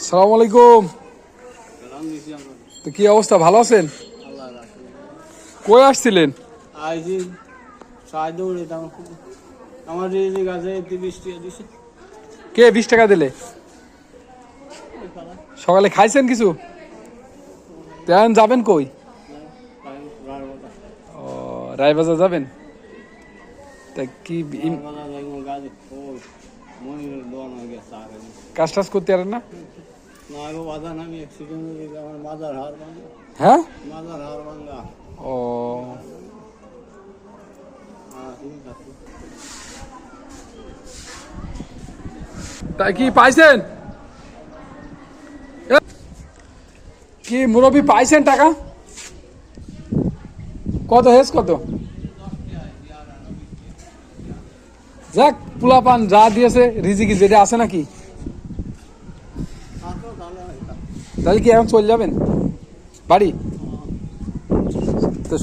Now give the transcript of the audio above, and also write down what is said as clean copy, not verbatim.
আসসালামু আলাইকুম। তো কি অবস্থা, ভালো আছেন? কই আসছিলেন? কে 20 টাকা দিলে? সকালে খাইছেন কিছু? তেমন যাবেন কই? ও, রায়বাজার যাবেন? তা কি কাজ টাজ করতে পারেন না? হ্যাঁ, ও তাই কি পাইছেন? কি মুরব্বী পাইছেন টাকা? কত হেস কত? যাক, পোলাপান যা দিয়েছে রিজিকি যেটা আছে নাকি, তাহলে কি এখন চলে যাবেন বাড়ি? তো